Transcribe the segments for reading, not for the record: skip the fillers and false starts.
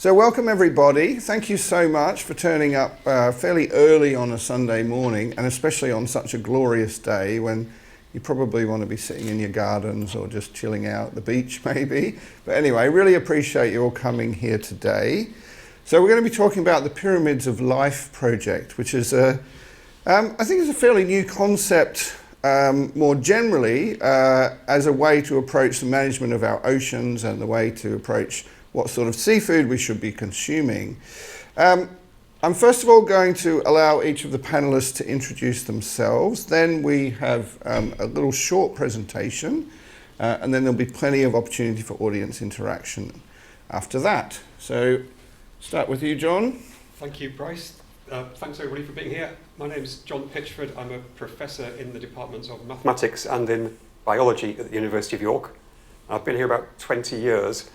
So welcome everybody. Thank you so much for turning up fairly early on a Sunday morning, and especially on such a glorious day when you probably want to be sitting in your gardens or just chilling out at the beach maybe. But anyway, really appreciate you all coming here today. So we're going to be talking about the Pyramids of Life project, which is I think it's a fairly new concept more generally as a way to approach the management of our oceans and the way to approach what sort of seafood we should be consuming. I'm first of all going to allow each of the panelists to introduce themselves. Then we have a little short presentation, and then there'll be plenty of opportunity for audience interaction after that. So, start with you, John. Thank you, Bryce. Thanks everybody for being here. My name's John Pitchford. I'm a professor in the departments of mathematics and in biology at the University of York. I've been here about 20 years.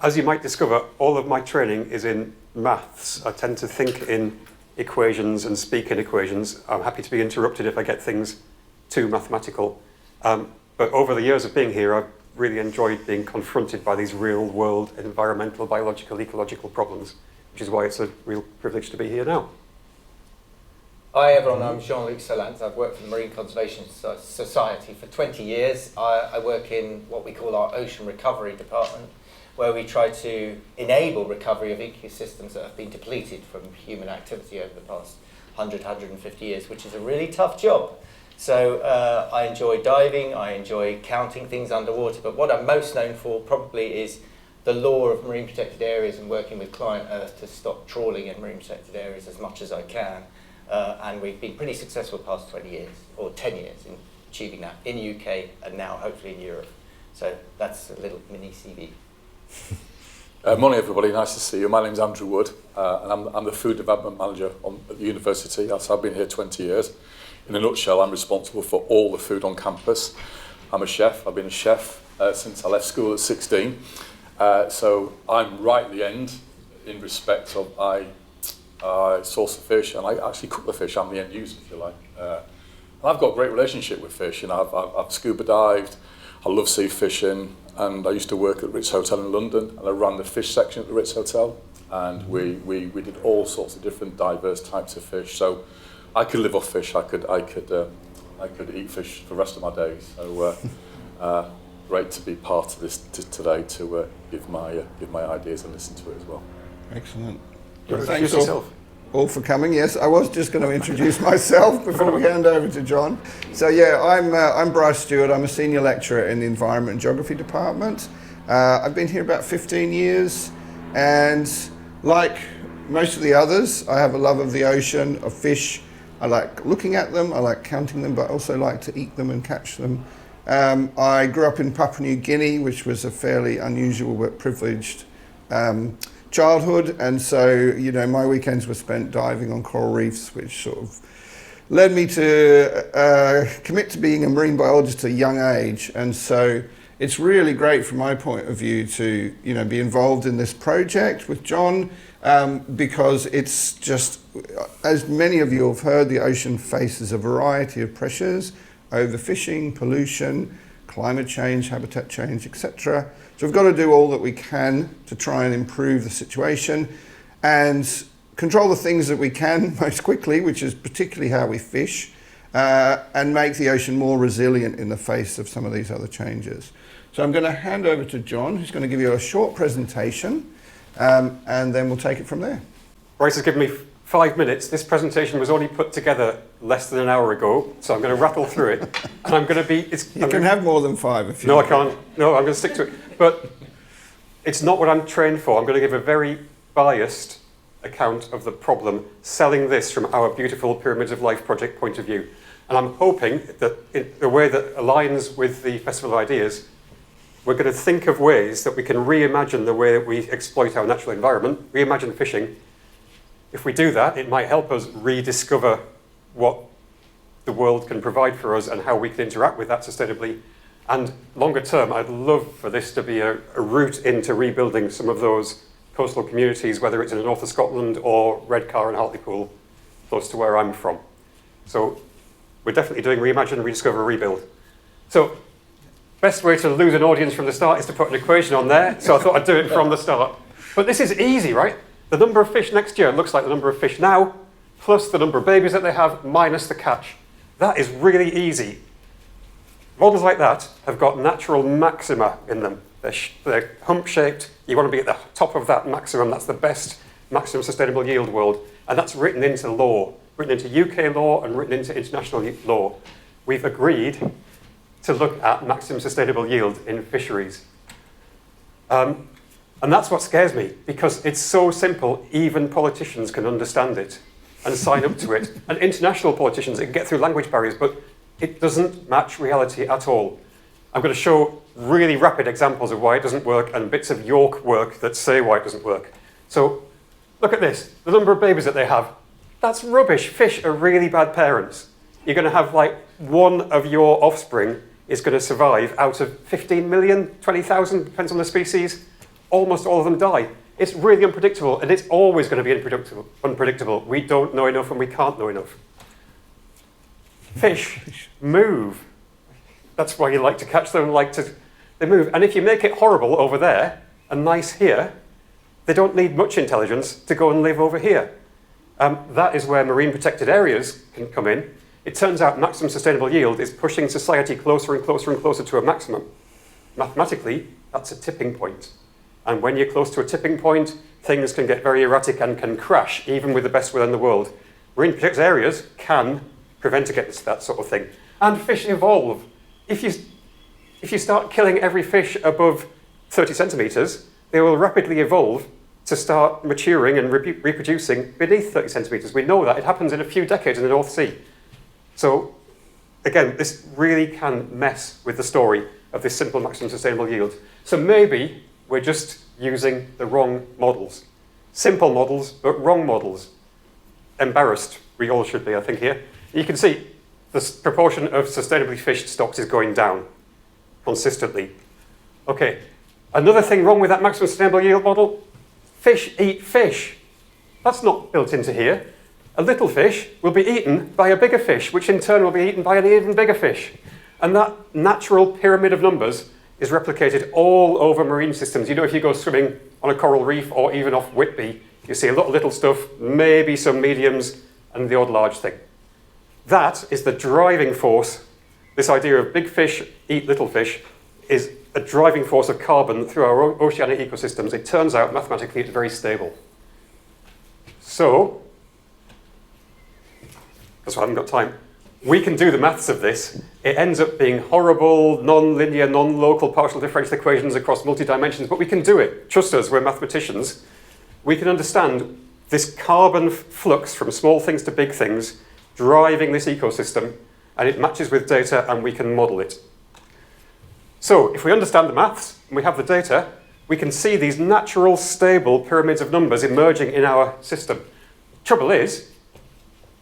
As you might discover, all of my training is in maths. I tend to think in equations and speak in equations. I'm happy to be interrupted if I get things too mathematical. But over the years of being here, I've really enjoyed being confronted by these real-world environmental, biological, ecological problems, which is why it's a real privilege to be here now. Hi everyone, I'm Jean-Luc Solandt. I've worked for the Marine Conservation Society for 20 years. I work in what we call our ocean recovery department, where we try to enable recovery of ecosystems that have been depleted from human activity over the past 100, 150 years, which is a really tough job. So I enjoy diving, I enjoy counting things underwater, but what I'm most known for probably is the law of marine protected areas and working with Client Earth to stop trawling in marine protected areas as much as I can. And we've been pretty successful the past 20 years, or 10 years, in achieving that in the UK and now hopefully in Europe. So that's a little mini CV. Morning everybody, nice to see you. My name's Andrew Wood and I'm the Food Development Manager at the university. I've been here 20 years. In a nutshell, I'm responsible for all the food on campus. I'm a chef. I've been a chef since I left school at 16. So I'm right at the end in respect of I source the fish and I actually cook the fish. I'm the end user, if you like. And I've got a great relationship with fish. You know, I've scuba dived. I love sea fishing, and I used to work at the Ritz Hotel in London, and I ran the fish section at the Ritz Hotel, and we did all sorts of different diverse types of fish. So I could live off fish. I could eat fish for the rest of my days. So great to be part of this today to give my ideas and listen to it as well. Excellent. Thanks all for coming. Yes, I was just going to introduce myself before we hand over to John. So yeah, I'm Bryce Stewart. I'm a senior lecturer in the Environment and Geography department. I've been here about 15 years, and like most of the others, I have a love of the ocean, of fish. I like looking at them, I like counting them, but I also like to eat them and catch them. I grew up in Papua New Guinea, which was a fairly unusual but privileged childhood, and so, you know, my weekends were spent diving on coral reefs, which sort of led me to commit to being a marine biologist at a young age. And so it's really great from my point of view to, you know, be involved in this project with John, because it's just, as many of you have heard, the ocean faces a variety of pressures: overfishing, pollution, climate change, habitat change, etc. So we've got to do all that we can to try and improve the situation and control the things that we can most quickly, which is particularly how we fish, and make the ocean more resilient in the face of some of these other changes. So I'm going to hand over to John, who's going to give you a short presentation, and then we'll take it from there. Bryce has given me 5 minutes. This presentation was only put together less than an hour ago, so I'm going to rattle through it. And I'm going to be... You can have more than 5 if you No, I can't. No, I'm going to stick to it. But it's not what I'm trained for. I'm going to give a very biased account of the problem, selling this from our beautiful Pyramids of Life project point of view. And I'm hoping that in a way that aligns with the Festival of Ideas, we're going to think of ways that we can reimagine the way that we exploit our natural environment, reimagine fishing. If we do that, it might help us rediscover what the world can provide for us and how we can interact with that sustainably. And longer term, I'd love for this to be a route into rebuilding some of those coastal communities, whether it's in the north of Scotland or Redcar and Hartlepool, close to where I'm from. So we're definitely doing reimagine, rediscover, rebuild. So best way to lose an audience from the start is to put an equation on there. So I thought I'd do it from the start. But this is easy, right? The number of fish next year looks like the number of fish now, plus the number of babies that they have, minus the catch. That is really easy. Models like that have got natural maxima in them. They're hump-shaped. You want to be at the top of that maximum. That's the best maximum sustainable yield world. And that's written into law, written into UK law and written into international law. We've agreed to look at maximum sustainable yield in fisheries. And that's what scares me, because it's so simple, even politicians can understand it and sign up to it. And international politicians, it can get through language barriers, but it doesn't match reality at all. I'm going to show really rapid examples of why it doesn't work and bits of York work that say why it doesn't work. So look at this, the number of babies that they have. That's rubbish. Fish are really bad parents. You're going to have like one of your offspring is going to survive out of 15 million, 20,000, depends on the species. Almost all of them die. It's really unpredictable, and it's always going to be unpredictable. We don't know enough and we can't know enough. Fish move. That's why you like to catch them, they move. And if you make it horrible over there and nice here, they don't need much intelligence to go and live over here. That is where marine protected areas can come in. It turns out maximum sustainable yield is pushing society closer and closer and closer to a maximum. Mathematically, that's a tipping point. And when you're close to a tipping point, things can get very erratic and can crash, even with the best will in the world. Marine protected areas can prevent against that sort of thing. And fish evolve. If you start killing every fish above 30 centimetres, they will rapidly evolve to start maturing and reproducing beneath 30 centimetres. We know that. It happens in a few decades in the North Sea. So, again, this really can mess with the story of this simple maximum sustainable yield. So maybe we're just using the wrong models. Simple models, but wrong models. Embarrassed, we all should be, I think, here. You can see the proportion of sustainably fished stocks is going down consistently. Okay, another thing wrong with that maximum sustainable yield model, fish eat fish. That's not built into here. A little fish will be eaten by a bigger fish, which in turn will be eaten by an even bigger fish. And that natural pyramid of numbers is replicated all over marine systems. You know, if you go swimming on a coral reef or even off Whitby, you see a lot of little stuff, maybe some mediums, and the odd large thing. That is the driving force. This idea of big fish eat little fish is a driving force of carbon through our oceanic ecosystems. It turns out mathematically it's very stable. So, that's why I haven't got time. We can do the maths of this. It ends up being horrible, non-linear, non-local partial differential equations across multi-dimensions, but we can do it. Trust us, we're mathematicians. We can understand this carbon flux from small things to big things driving this ecosystem, and it matches with data, and we can model it. So if we understand the maths, and we have the data, we can see these natural, stable pyramids of numbers emerging in our system. Trouble is,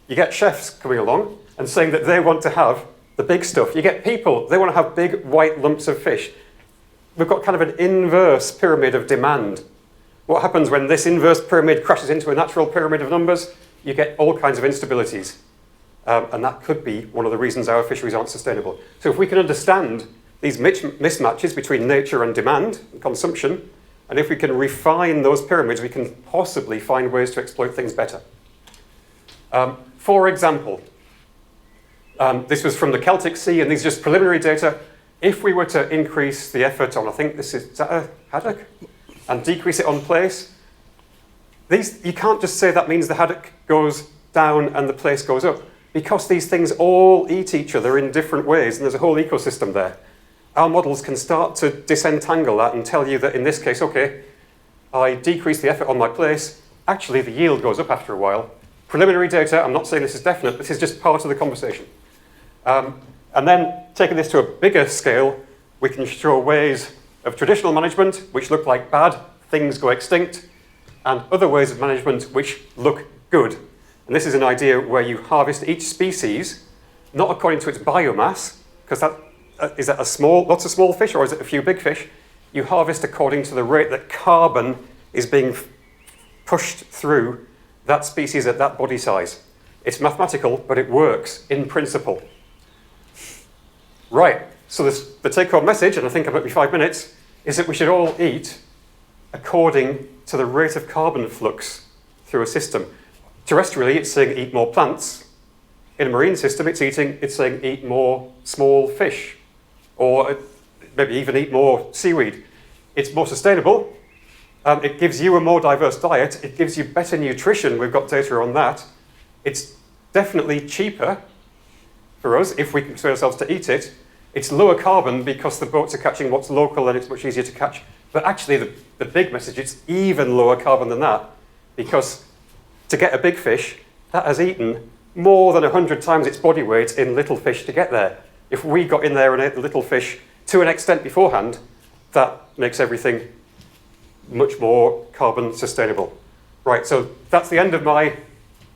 you get chefs coming along and saying that they want to have the big stuff. You get people, they want to have big white lumps of fish. We've got kind of an inverse pyramid of demand. What happens when this inverse pyramid crashes into a natural pyramid of numbers? You get all kinds of instabilities. And that could be one of the reasons our fisheries aren't sustainable. So if we can understand these mismatches between nature and demand and consumption, and if we can refine those pyramids, we can possibly find ways to exploit things better. For example, this was from the Celtic Sea, and these are just preliminary data. If we were to increase the effort on, I think this is that a haddock? And decrease it on place, you can't just say that means the haddock goes down and the place goes up, because these things all eat each other in different ways, and there's a whole ecosystem there. Our models can start to disentangle that and tell you that in this case, okay, I decrease the effort on my place, actually the yield goes up after a while. Preliminary data, I'm not saying this is definite, this is just part of the conversation. And then, taking this to a bigger scale, we can show ways of traditional management which look like bad, things go extinct, and other ways of management which look good. And this is an idea where you harvest each species, not according to its biomass, because is that lots of small fish, or is it a few big fish? You harvest according to the rate that carbon is being pushed through that species at that body size. It's mathematical, but it works in principle. Right, so the take-home message, and I think I might be 5 minutes, is that we should all eat according to the rate of carbon flux through a system. Terrestrially, it's saying eat more plants. In a marine system, it's saying eat more small fish, or maybe even eat more seaweed. It's more sustainable. It gives you a more diverse diet. It gives you better nutrition. We've got data on that. It's definitely cheaper for us if we can persuade ourselves to eat it. It's lower carbon because the boats are catching what's local and it's much easier to catch. But actually, the big message, it's even lower carbon than that, because to get a big fish, that has eaten more than 100 times its body weight in little fish to get there. If we got in there and ate the little fish to an extent beforehand, that makes everything much more carbon sustainable. Right, so that's the end of my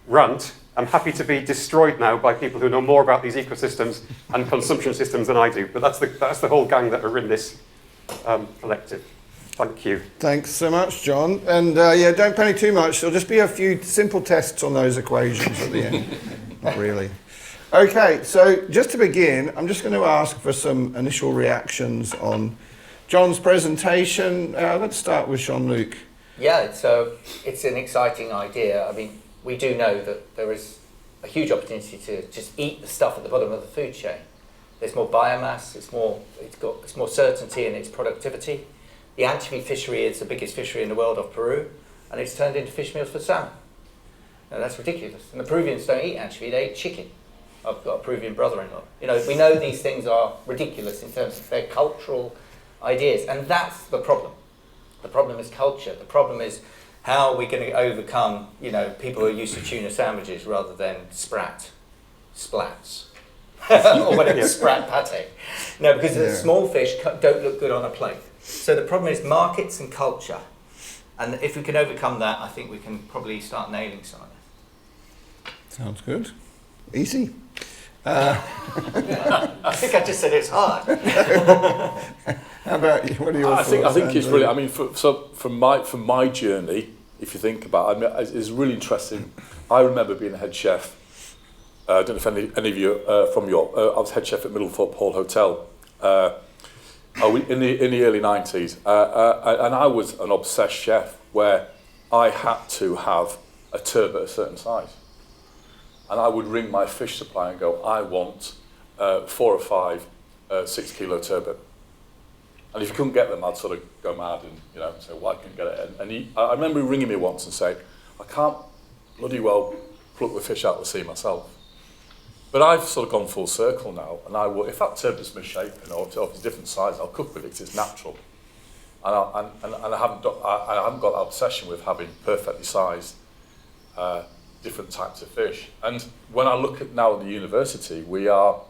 rant. I'm happy to be destroyed now by people who know more about these ecosystems and consumption systems than I do, but that's the whole gang that are in this collective. Thank you. Thanks so much, John. And yeah, don't panic too much. There'll just be a few simple tests on those equations at the end. Not really. Okay, so just to begin, I'm just going to ask for some initial reactions on John's presentation. Let's start with Jean-Luc. Yeah, it's an exciting idea. I mean, we do know that there is a huge opportunity to just eat the stuff at the bottom of the food chain. There's more biomass, it's more certainty in its productivity. The anchovy fishery is the biggest fishery in the world off Peru, and it's turned into fish meals for salmon. Now that's ridiculous. And the Peruvians don't eat anchovy, they eat chicken. I've got a Peruvian brother-in-law. You know, we know these things are ridiculous in terms of their cultural ideas, and that's the problem. The problem is culture. The problem is how are we going to overcome, you know, people who are used to tuna sandwiches rather than splats, or whatever, sprat pate. No, because the small fish don't look good on a plate. So the problem is markets and culture. And if we can overcome that, I think we can probably start nailing some of this. Sounds good. Easy. I think I just said it's hard. How about you? What are your thoughts? I think it's really. I mean, from my journey, if you think about it, I mean, it's really interesting. I remember being a head chef. I don't know if any of you from York. I was head chef at Middlethorpe Hall Hotel in the early 90s, and I was an obsessed chef where I had to have a turbot a certain size. And I would ring my fish supplier and go, I want 4 or 5 6-kilo turbot. And if you couldn't get them, I'd sort of go mad and say, why can't you get it? And I remember him ringing me once and saying, I can't bloody well pluck the fish out of the sea myself. But I've sort of gone full circle now, and if that turbot's misshapen or if it's different size, I'll cook with it because it's natural. And I haven't got that obsession with having perfectly sized different types of fish. And when I look at now at the university, we are,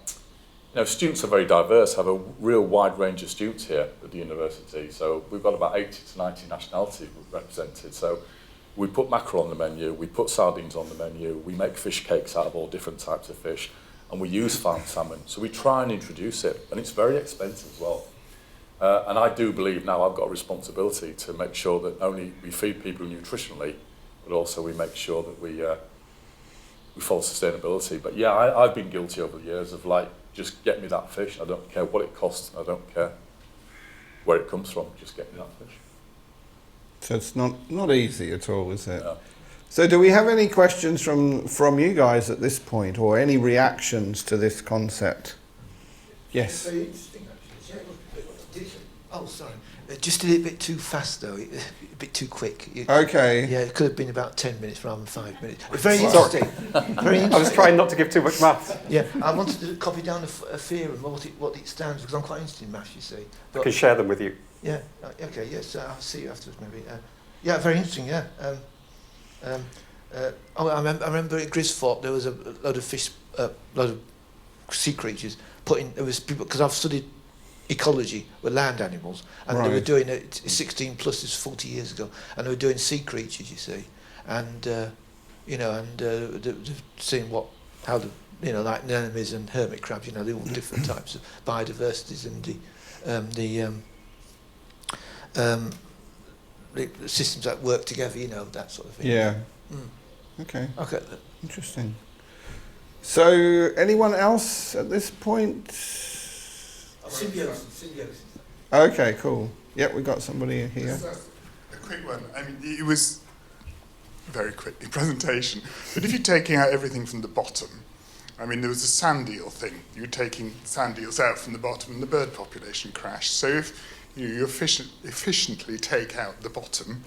students are very diverse, have a real wide range of students here at the university. So we've got about 80 to 90 nationalities represented. So we put mackerel on the menu, we put sardines on the menu, we make fish cakes out of all different types of fish, and we use farmed salmon. So we try and introduce it, and it's very expensive as well. And I do believe now I've got a responsibility to make sure that not only we feed people nutritionally, but also we make sure that we follow sustainability. But yeah, I've been guilty over the years of just get me that fish. I don't care what it costs. I don't care where it comes from. Just get me that fish. So it's not easy at all, is it? No. So do we have any questions from you guys at this point, or any reactions to this concept? Yes. Very interesting, actually. Oh, sorry. Just a little bit too fast, though. A bit too quick. Okay. Yeah, it could have been about 10 minutes rather than 5 minutes. Very interesting. Very interesting. I was trying not to give too much maths. Yeah, I wanted to copy down a theorem, what it stands for, because I'm quite interested in maths, you see. I can share them with you. Yeah, okay, yes, I'll see you afterwards, maybe. Yeah, very interesting, yeah. I remember at Gristhorpe there was a load of fish, load of sea creatures put in. There was people, because I've studied ecology with land animals, and they were doing it. 16 plus is 40 years ago, and they were doing sea creatures, you see, and they're seeing how the like anemones and hermit crabs, they're all different types of biodiversities, and the systems that work together, that sort of thing. Yeah. Okay. Interesting. So, anyone else at this point? Symbiosis. Okay, cool. Yep, we got somebody here. A quick one. I mean, it was very quick, the presentation. But if you're taking out everything from the bottom, I mean, there was a sand eel thing. You're taking sand eels out from the bottom and the bird population crashed. So if you efficiently take out the bottom,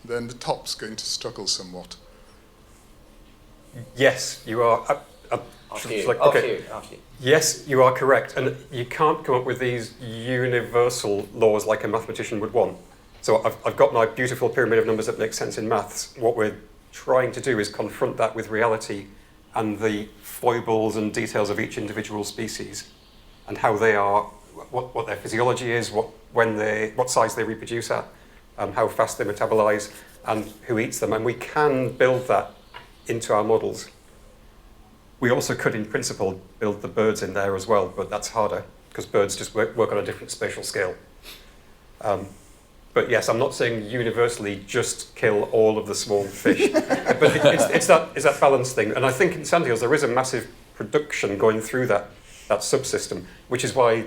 then the top's going to struggle somewhat. Yes, you are. After you. Yes, you are correct. And you can't come up with these universal laws like a mathematician would want. So I've got my beautiful pyramid of numbers that makes sense in maths. What we're trying to do is confront that with reality and the foibles and details of each individual species and how they are, what their physiology is, what size they reproduce at, how fast they metabolize, and who eats them. And we can build that into our models. We also could, in principle, build the birds in there as well, but that's harder because birds just work on a different spatial scale. But yes, I'm not saying universally just kill all of the small fish, but it's that balance thing. And I think in sand eels there is a massive production going through that subsystem, which is why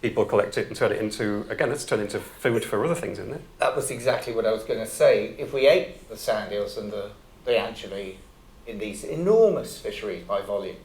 people collect it and turn it into, again, it's turned into food for other things, isn't it? That was exactly what I was going to say. If we ate the sand eels and the anchovy in these enormous fisheries by volume,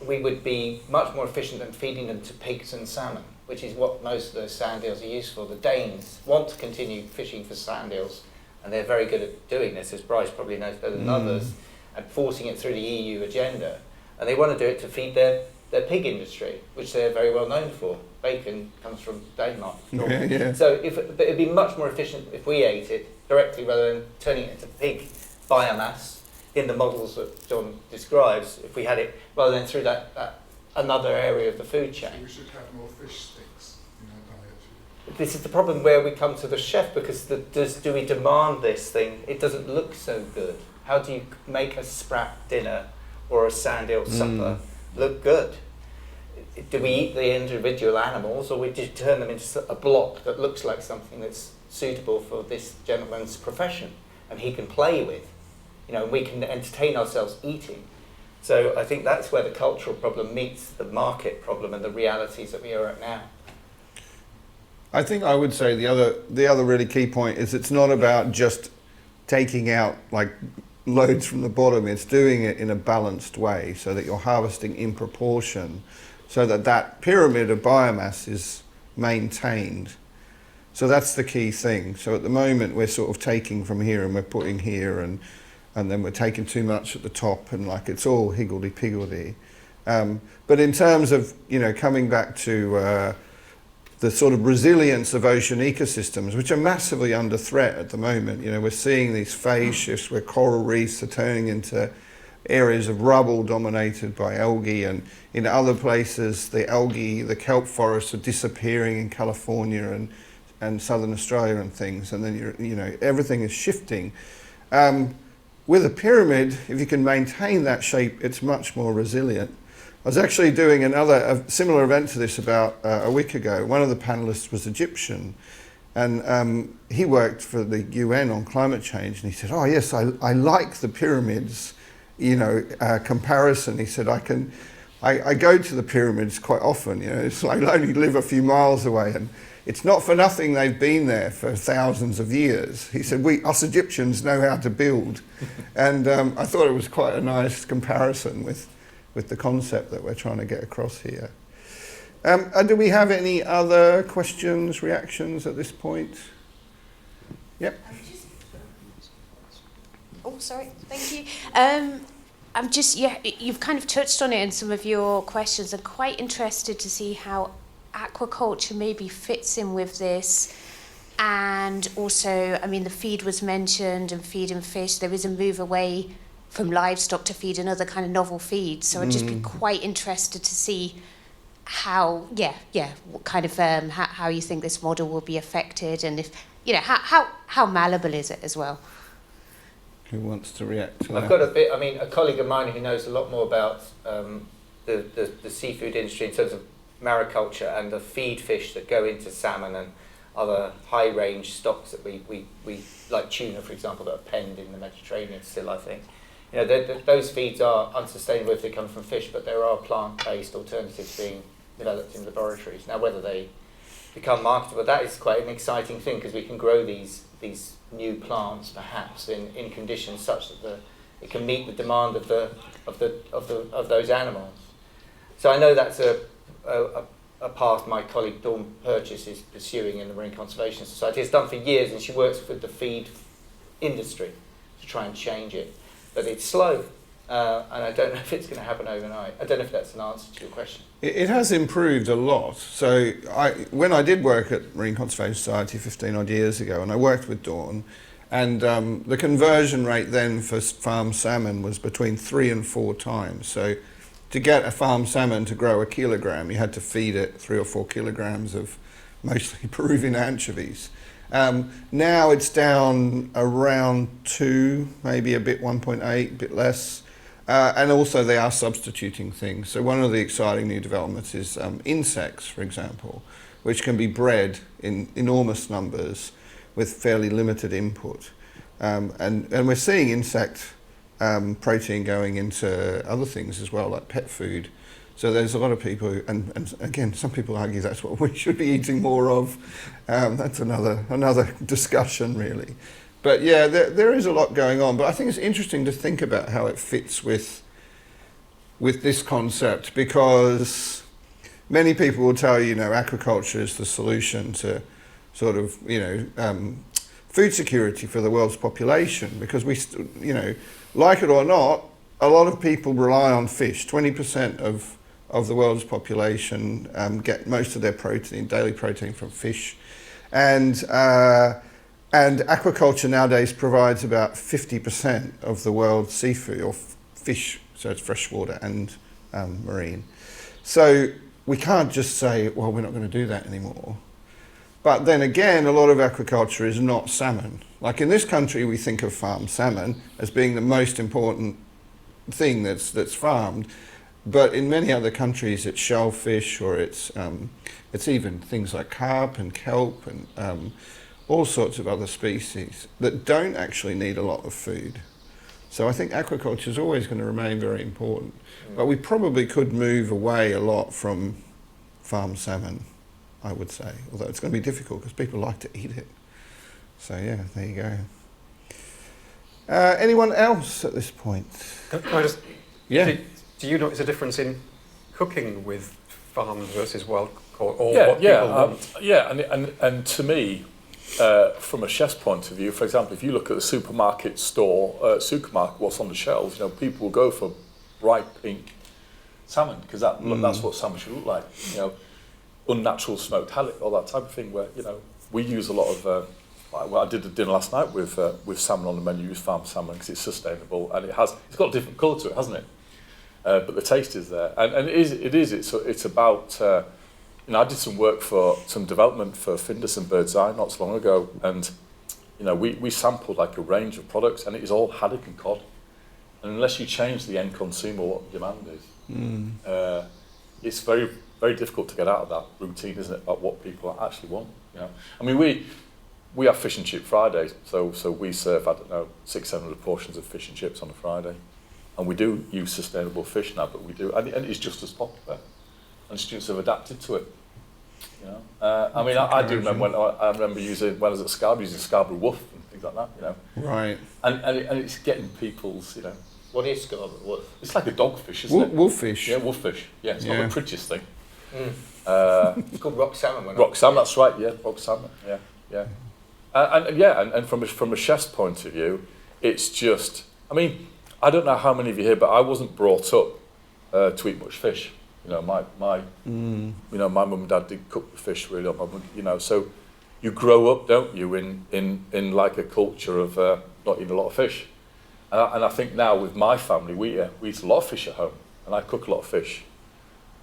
we would be much more efficient than feeding them to pigs and salmon, which is what most of those sand eels are used for. The Danes want to continue fishing for sand eels, and they're very good at doing this, as Bryce probably knows better than others, and forcing it through the EU agenda. And they want to do it to feed their pig industry, which they're very well known for. Bacon comes from Denmark. Yeah. So but it'd be much more efficient if we ate it directly rather than turning it into pig biomass in the models that John describes, if we had it rather than through that another area of the food chain. We should have more fish sticks in our diet. This is the problem where we come to the chef, because do we demand this thing? It doesn't look so good. How do you make a sprat dinner or a sand eel supper look good? Do we eat the individual animals, or we just turn them into a block that looks like something that's suitable for this gentleman's profession and he can play with? We can entertain ourselves eating. So I think that's where the cultural problem meets the market problem and the realities that we are at now. I think I would say the other really key point is it's not about just taking out like loads from the bottom. It's doing it in a balanced way so that you're harvesting in proportion, so that pyramid of biomass is maintained. So that's the key thing. So at the moment we're sort of taking from here and we're putting here, and then we're taking too much at the top, and like it's all higgledy-piggledy. But in terms of, coming back to the sort of resilience of ocean ecosystems, which are massively under threat at the moment, we're seeing these phase shifts where coral reefs are turning into areas of rubble dominated by algae, and in other places the kelp forests are disappearing in California and southern Australia and things, and then everything is shifting. With a pyramid, if you can maintain that shape, it's much more resilient. I was actually doing a similar event to this about a week ago. One of the panelists was Egyptian, and he worked for the UN on climate change, and he said, "Oh yes, I like the pyramids, comparison." He said, I go to the pyramids quite often. It's like I only live a few miles away, and it's not for nothing they've been there for thousands of years. He said, us Egyptians know how to build. And I thought it was quite a nice comparison with the concept that we're trying to get across here. Do we have any other questions, reactions at this point? Yep. Oh, sorry, thank you. I'm just, you've kind of touched on it in some of your questions. I'm quite interested to see how aquaculture maybe fits in with this, and also, the feed was mentioned, and feeding fish. There is a move away from livestock to feed another kind of novel feed. So I'd just be quite interested to see how, what kind of how you think this model will be affected, and if how malleable is it as well? Who wants to react to that? I've got a bit. A colleague of mine who knows a lot more about the seafood industry in terms of mariculture and the feed fish that go into salmon and other high range stocks that we like tuna, for example, that are penned in the Mediterranean still, I think. Those feeds are unsustainable if they come from fish, but there are plant-based alternatives being developed in laboratories. Now, whether they become marketable, that is quite an exciting thing, because we can grow these new plants, perhaps in conditions such that it can meet the demand of those animals. So I know that's a path my colleague Dawn Purchase is pursuing in the Marine Conservation Society. It's done for years, and she works with the feed industry to try and change it. But it's slow, and I don't know if it's going to happen overnight. I don't know if that's an answer to your question. It has improved a lot. So when I did work at Marine Conservation Society 15 odd years ago, and I worked with Dawn, and the conversion rate then for farm salmon was between 3 and 4 times. So to get a farm salmon to grow 1 kilogram, you had to feed it 3 or 4 kilograms of mostly Peruvian anchovies. Now it's down around 2, maybe a bit 1.8, a bit less. And also they are substituting things. So one of the exciting new developments is insects, for example, which can be bred in enormous numbers with fairly limited input. And we're seeing insect protein going into other things as well, like pet food. So there's a lot of people, and again, some people argue that's what we should be eating more of. That's another discussion, really. But yeah, there is a lot going on. But I think it's interesting to think about how it fits with this concept, because many people will tell you, aquaculture is the solution to sort of, food security for the world's population, because we, like it or not, a lot of people rely on fish. 20% of the world's population get most of their protein, daily protein, from fish. And aquaculture nowadays provides about 50% of the world's seafood, or fish, so it's freshwater and marine. So we can't just say, well, we're not going to do that anymore. But then again, a lot of aquaculture is not salmon. Like in this country, we think of farmed salmon as being the most important thing that's farmed. But in many other countries, it's shellfish, or it's even things like carp and kelp and all sorts of other species that don't actually need a lot of food. So I think aquaculture is always going to remain very important. But we probably could move away a lot from farmed salmon, I would say, although it's going to be difficult because people like to eat it. So yeah, there you go. Anyone else at this point? Can I just, Yeah. Do you notice a difference in cooking with farmed versus wild caught, or Yeah, what people want? and to me, from a chef's point of view, for example, if you look at the supermarket, what's on the shelves, people will go for bright pink salmon, because that's what salmon should look like. Unnatural smoked haddock, all that type of thing, where we use a lot of. Well, I did a dinner last night with salmon on the menu, use farmed salmon because it's sustainable, and it's got a different colour to it, hasn't it? But the taste is there, and it's about. I did some work for some development for Findus and Bird's Eye not so long ago, and we sampled like a range of products, and it is all haddock and cod, and unless you change the end consumer what the demand is, it's very, very difficult to get out of that routine, isn't it? About what people actually want. I mean, we have fish and chip Fridays, so we serve 600-700 portions of fish and chips on a Friday. And we do use sustainable fish now, but we do, and it's just as popular. And students have adapted to it. I do remember when I remember when I was at Scarborough, using Scarborough woof and things like that. Right. And it's getting people's, What is Scarborough woof? It's like a dogfish, isn't it? Wolfish. Yeah, wolfish. Yeah, it's not the prettiest thing. It's called rock salmon. Rock salmon, that's right. Yeah, rock salmon. Yeah. And from a chef's point of view, it's just. I mean, I don't know how many of you here, but I wasn't brought up to eat much fish. My mum and dad did cook the fish really. So you grow up, don't you, in like a culture of not eating a lot of fish. And I think now with my family, we eat a lot of fish at home, and I cook a lot of fish.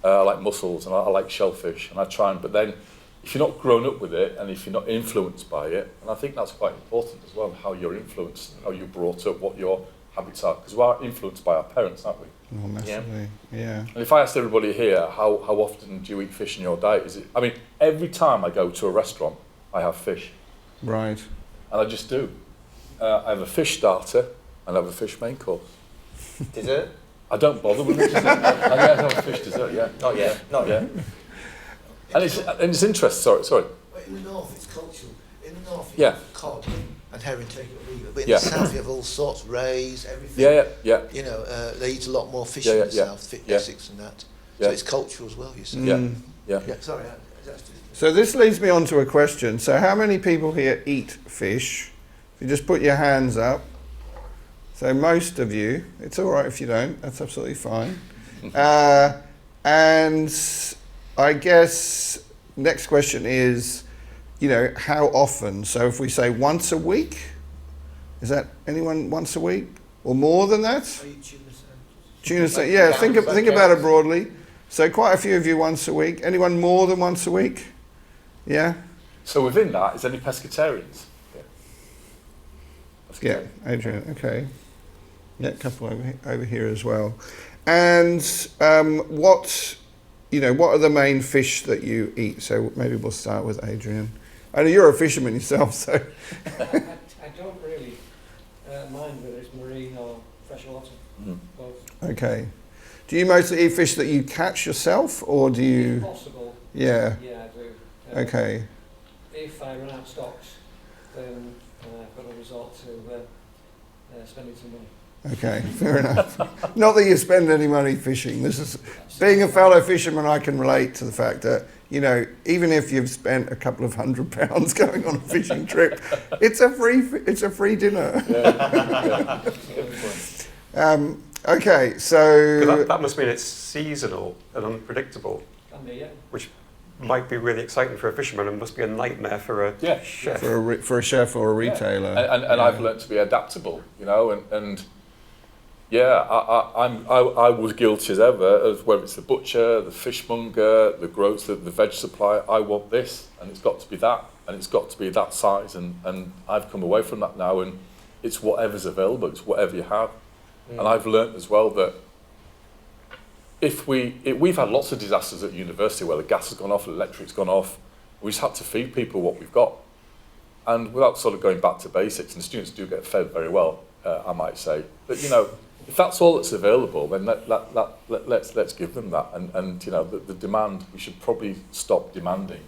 I like mussels and I like shellfish, and I try and. But then, if you're not grown up with it, and if you're not influenced by it, and I think that's quite important as well, how you're influenced, how you're brought up, what your habits are, because we are influenced by our parents, aren't we? Oh, massively, yeah. And if I asked everybody here, how often do you eat fish in your diet? Every time I go to a restaurant, I have fish. Right. And I just do. I have a fish starter, and I have a fish main course. Dessert? I don't bother with it. I have a fish dessert, yeah. Not yet. And it's interesting, sorry. But in the north, it's cultural. In the north, Yeah. cod and herring take it or leave it. But in Yeah. the south you have all sorts, rays, everything. Yeah. You know, they eat a lot more fish Yeah, in yeah, the yeah. south, Yeah. Essex and that. Yeah. So it's cultural as well, you see. Yeah. Yeah. Yeah, sorry. That's So this leads me on to a question. So how many people here eat fish? If you just put your hands up. So most of you. It's all right if you don't. That's absolutely fine. And I guess next question is, you know, how often? So if we say once a week, is that anyone once a week or more than that? Tuna sandwiches. Yeah, think about it broadly. So quite a few of you once a week. Anyone more than once a week? Yeah? So within that, is there any pescatarians? Yeah, Adrian, okay. Yeah, a couple over here as well. And what are the main fish that you eat? So maybe we'll start with Adrian. I know you're a fisherman yourself, so. I don't really mind whether it's marine or freshwater. Both. Okay. Do you mostly eat fish that you catch yourself, or do you? If possible. Yeah. Yeah, I do. Okay. If I run out of stocks, then I've got to resort to spending some money. Okay, fair enough. Not that you spend any money fishing. This is being a fellow fisherman. I can relate to the fact that, you know, even if you've spent a couple of £100 going on a fishing trip, it's a free dinner. Okay, so That must mean it's seasonal and unpredictable, Can be, yeah. which might be really exciting for a fisherman and must be a nightmare for a chef. for a chef or a retailer. And I've learned to be adaptable, you know, and yeah, I was guilty as ever of whether it's the butcher, the fishmonger, the grocer, the veg supplier. I want this, and it's got to be that, and it's got to be that size, and I've come away from that now, and it's whatever's available, it's whatever you have. And I've learnt as well that we've had lots of disasters at university where the gas has gone off, the electric's gone off. We just had to feed people what we've got, and without sort of going back to basics, and students do get fed very well, I might say. But you know, if that's all that's available, then let's give them that. And you know, the demand, we should probably stop demanding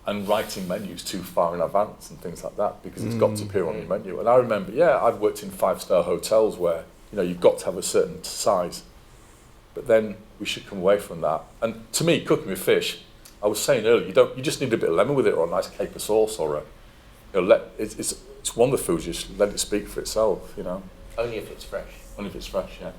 and writing menus too far in advance and things like that, because it's got to appear on the menu. And I remember, I've worked in 5-star hotels where, you know, you've got to have a certain size, but then we should come away from that. And to me, cooking with fish, I was saying earlier, you just need a bit of lemon with it, or a nice caper sauce, or it's one of the foods, just let it speak for itself, you know. Only if it's fresh. Only if it's fresh, yeah.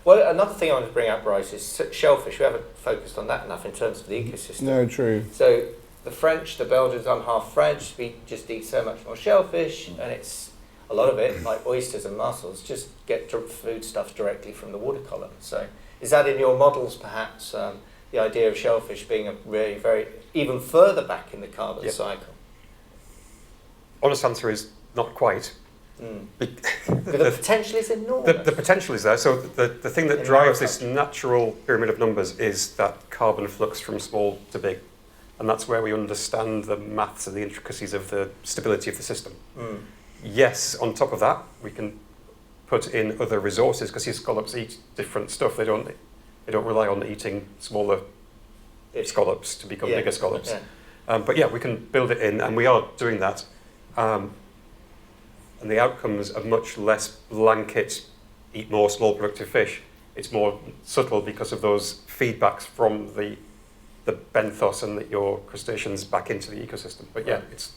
Well, another thing I want to bring up, Bryce, is shellfish. We haven't focused on that enough in terms of the ecosystem. No, true. So the French, the Belgians, I'm half French, we just eat so much more shellfish, and it's a lot of it, like oysters and mussels, just get foodstuffs directly from the water column. So is that in your models, perhaps, the idea of shellfish being a really very, even further back in the carbon cycle? Honest answer is not quite. But the potential is enormous. The potential is there. So the thing that drives this natural pyramid of numbers is that carbon flux from small to big. And that's where we understand the maths and the intricacies of the stability of the system. Yes, on top of that, we can put in other resources, because these scallops eat different stuff. They don't rely on eating smaller scallops to become bigger scallops. Yeah. But yeah, we can build it in, and we are doing that. And the outcomes are much less blanket, eat more small productive fish. It's more subtle because of those feedbacks from the benthos and your crustaceans back into the ecosystem. But yeah, it's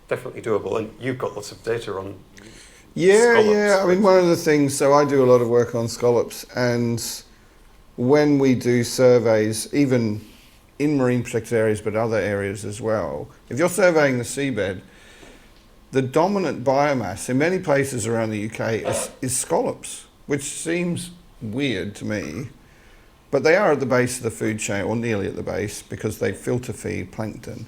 definitely doable, and you've got lots of data on scallops. Yeah. I mean, one of the things, so I do a lot of work on scallops, and when we do surveys, even in marine protected areas, but other areas as well, if you're surveying the seabed, the dominant biomass in many places around the UK is scallops, which seems weird to me, but they are at the base of the food chain, or nearly at the base, because they filter feed plankton.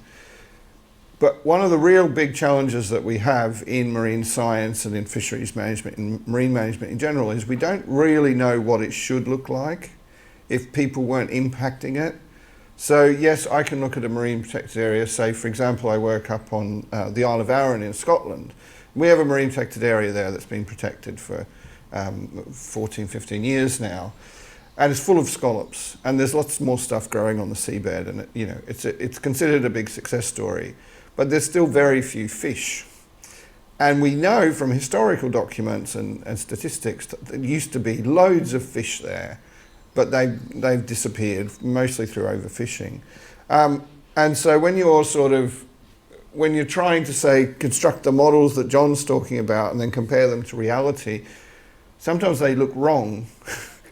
But one of the real big challenges that we have in marine science and in fisheries management and marine management in general is we don't really know what it should look like if people weren't impacting it. So yes, I can look at a marine protected area, say for example I work up on the Isle of Arran in Scotland. We have a marine protected area there that's been protected for 14, 15 years now, and it's full of scallops, and there's lots more stuff growing on the seabed, and it's considered a big success story, but there's still very few fish. And we know from historical documents and statistics that there used to be loads of fish there, but they've disappeared, mostly through overfishing. And so when you're trying to say, construct the models that John's talking about and then compare them to reality, sometimes they look wrong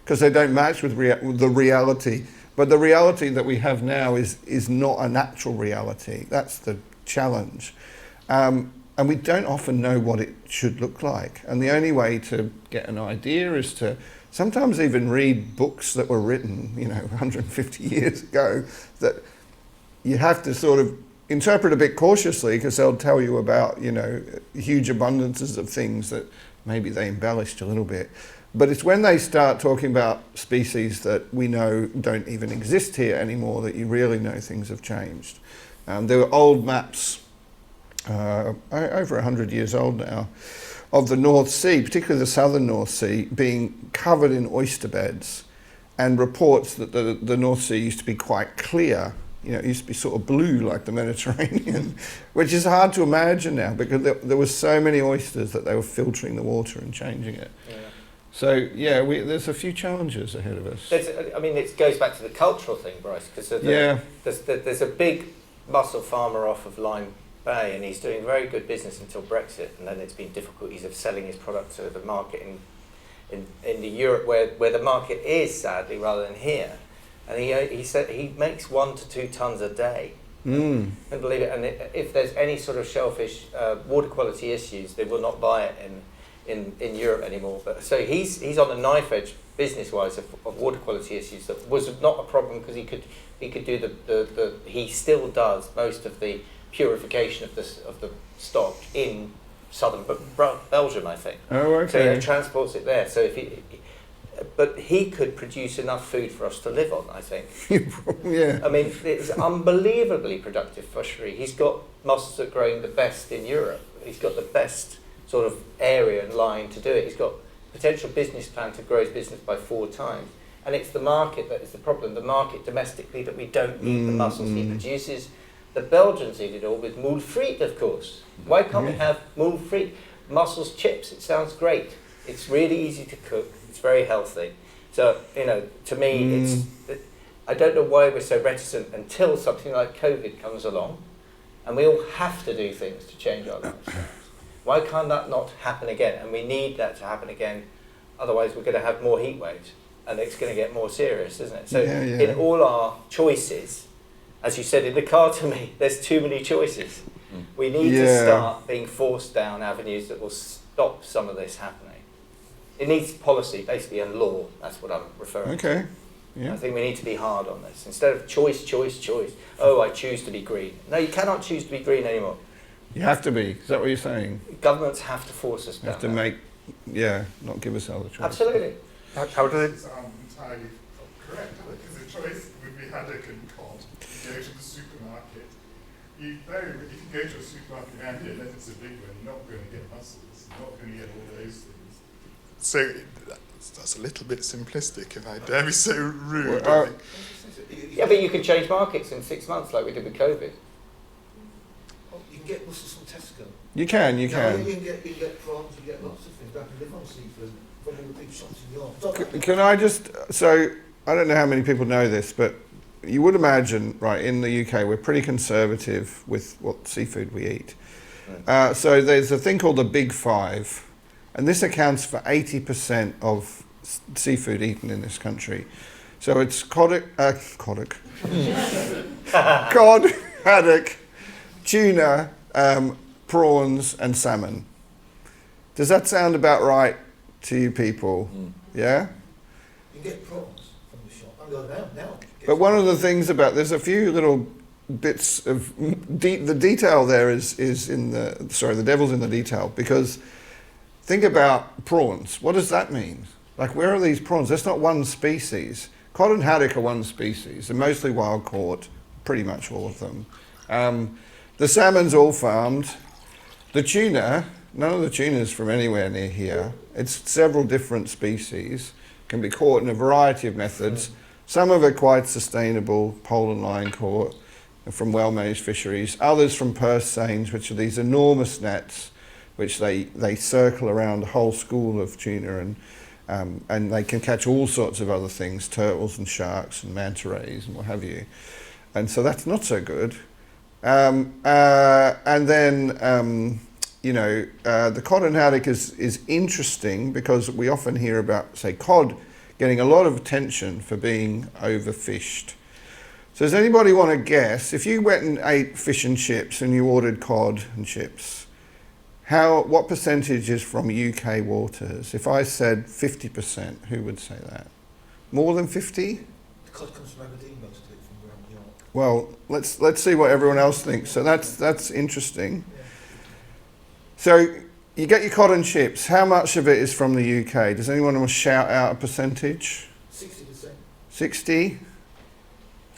because they don't match with the reality. But the reality that we have now is not a natural reality. That's the challenge. And we don't often know what it should look like. And the only way to get an idea is to sometimes even read books that were written, 150 years ago, that you have to sort of interpret a bit cautiously because they'll tell you about, huge abundances of things that maybe they embellished a little bit. But it's when they start talking about species that we know don't even exist here anymore that you really know things have changed. There were old maps, over 100 years old now, of the North Sea, particularly the southern North Sea, being covered in oyster beds, and reports that the North Sea used to be quite clear. It used to be sort of blue like the Mediterranean, which is hard to imagine now because there were so many oysters that they were filtering the water and changing it. Yeah. So, there's a few challenges ahead of us. It goes back to the cultural thing, Bryce, because there's a big mussel farmer off of Lyme Bay, and he's doing very good business until Brexit, and then it's been difficulties of selling his product to the market in the Europe where the market is, sadly, rather than here. And he said he makes 1 to 2 tons a day. Couldn't believe it. And if there's any sort of shellfish water quality issues, they will not buy it in Europe anymore. But so he's on the knife edge business-wise of water quality issues. That was not a problem because he could do he still does most of the purification of the stock in southern Belgium, I think. Oh, okay. So he transports it there. So but he could produce enough food for us to live on, I think. Yeah. It's unbelievably productive fishery. He's got mussels that are growing the best in Europe. He's got the best sort of area and line to do it. He's got potential business plan to grow his business by 4 times. And it's the market that is the problem. The market domestically that we don't eat the mussels he produces. The Belgians eat it all with moule frite, of course. Why can't we have moule frite? Mussels chips, it sounds great. It's really easy to cook. It's very healthy. So, to me, I don't know why we're so reticent until something like COVID comes along and we all have to do things to change our lives. Why can't that not happen again? And we need that to happen again. Otherwise, we're going to have more heat waves and it's going to get more serious, isn't it? So in all our choices, as you said in the car to me, there's too many choices. We need to start being forced down avenues that will stop some of this happening. It needs policy, basically, and law. That's what I'm referring to. Okay. Yeah. I think we need to be hard on this. Instead of choice. Oh, I choose to be green. No, you cannot choose to be green anymore. You have to be. Is that what you're saying? Governments have to force us down. Have to not give us other choice. Absolutely. How do they? It's entirely correct, because the choice would be haddock and cod. You go to the supermarket. If you go to a supermarket around here, unless it's a big one, you're not going to get mussels. You're not going to get all those things. So that's a little bit simplistic, if I dare be so rude. But you can change markets in 6 months, like we did with COVID. You can get mussels from Tesco. You can. You can get prawns, you get lots of things. I can live on seafood from all the big shops in York. Can I just, I don't know how many people know this, but you would imagine, right, in the UK, we're pretty conservative with what seafood we eat. So there's a thing called the Big Five, and this accounts for 80% of seafood eaten in this country. So it's cod, haddock, tuna, prawns, and salmon. Does that sound about right to you people? Yeah? You get prawns from the shop. I'm going now. But one of the things there's a few little bits of the detail there is in the devil's in the detail, because think about prawns. What does that mean? Like, where are these prawns? That's not one species. Cod and haddock are one species. They're mostly wild caught, pretty much all of them. The salmon's all farmed. The tuna, none of the tuna's from anywhere near here. It's several different species, can be caught in a variety of methods. Some of it quite sustainable, pole and line caught from well-managed fisheries. Others from purse seines, which are these enormous nets which they circle around a whole school of tuna, and they can catch all sorts of other things, turtles and sharks and manta rays and what have you. And so that's not so good. And then, the cod and haddock is interesting because we often hear about, say, cod getting a lot of attention for being overfished. So does anybody want to guess, if you went and ate fish and chips and you ordered cod and chips, what percentage is from UK waters? If I said 50%, who would say that? More than 50? The cod comes from Aberdeen, most of it from around York. Well, let's see what everyone else thinks. So that's interesting. So you get your cod and chips. How much of it is from the UK? Does anyone want to shout out a percentage? 60%. 60?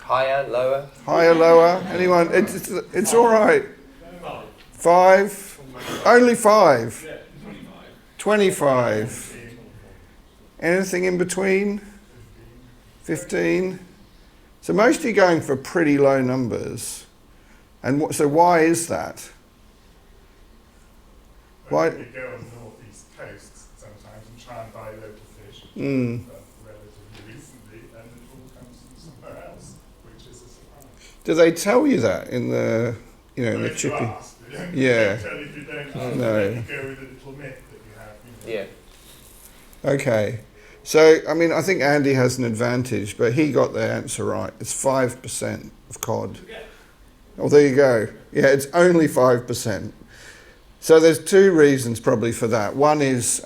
Higher, lower? Higher, lower? Anyone? It's all right. 5? Only 5? 25. Anything in between? 15? So most of you are going for pretty low numbers. And so why is that? Why? We go on the northeast coast sometimes and try and buy local fish, but relatively recently, and it all comes from somewhere else, which is a surprise. Do they tell you that in the, in the chippy? Ask, Yeah. They don't tell you if you don't ask, No. you go with a little myth that you have. Yeah. Okay. So, I mean, I think Andy has an advantage, but he got the answer right. It's 5% of cod. Oh, there you go. Yeah, it's only 5%. So there's 2 reasons probably for that. One is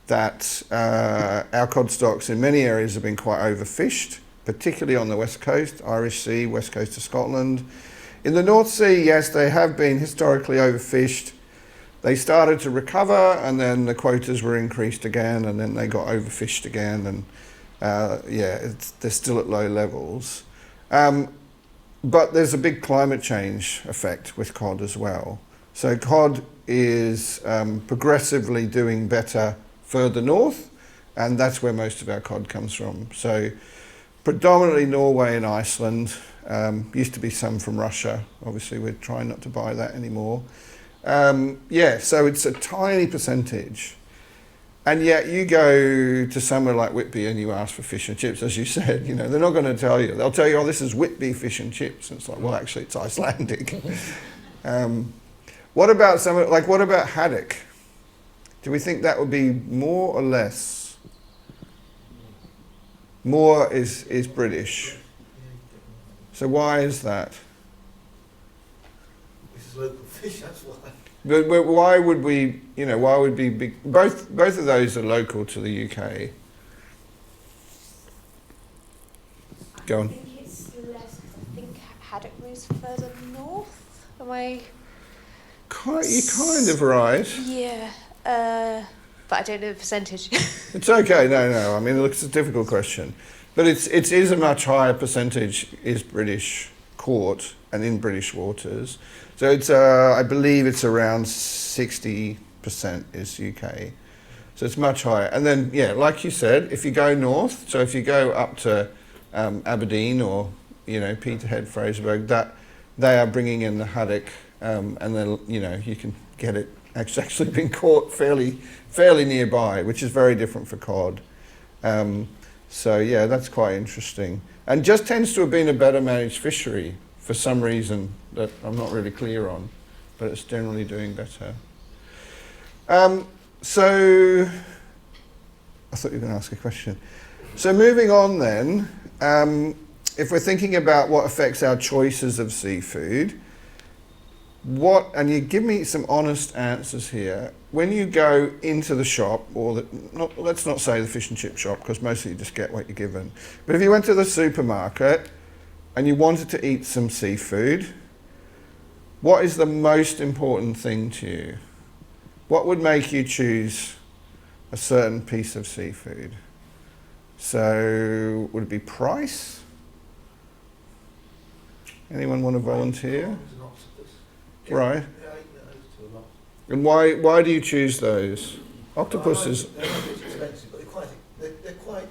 that our cod stocks in many areas have been quite overfished, particularly on the west coast, Irish Sea, west coast of Scotland. In the North Sea, yes, they have been historically overfished. They started to recover, and then the quotas were increased again, and then they got overfished again, and they're still at low levels. But there's a big climate change effect with cod as well. So cod is progressively doing better further north, and that's where most of our cod comes from. So predominantly Norway and Iceland. Used to be some from Russia. Obviously, we're trying not to buy that anymore. So it's a tiny percentage. And yet you go to somewhere like Whitby and you ask for fish and chips, as you said, they're not going to tell you. They'll tell you, oh, this is Whitby fish and chips. And it's like, well, actually, it's Icelandic. What about haddock? Do we think that would be more or less? More is British. So why is that? This is local fish, that's why. But why would we, why would be big? Both of those are local to the UK. Go on. I think it's less, because I think haddock moves further north. Am I? You're kind of right. Yeah, but I don't know the percentage. It's okay. No. I mean, look, it's a difficult question, but it is a much higher percentage is British caught and in British waters. So it's I believe it's around 60% is UK. So it's much higher. And then like you said, if you go north, so if you go up to Aberdeen or Peterhead, Fraserburgh, that they are bringing in the haddock, and then you can get it. It's actually been caught fairly nearby, which is very different for cod. That's quite interesting, and just tends to have been a better managed fishery for some reason that I'm not really clear on, but it's generally doing better. So I thought you were going to ask a question. So moving on then, if we're thinking about what affects our choices of seafood, and you give me some honest answers here, when you go into the shop, let's not say the fish and chip shop, because mostly you just get what you're given, but if you went to the supermarket and you wanted to eat some seafood, what is the most important thing to you? What would make you choose a certain piece of seafood? So would it be price? Anyone want to volunteer? Right. Yeah, I eat those two a lot. And why do you choose those? Octopus is... They're not a bit expensive, but they're quite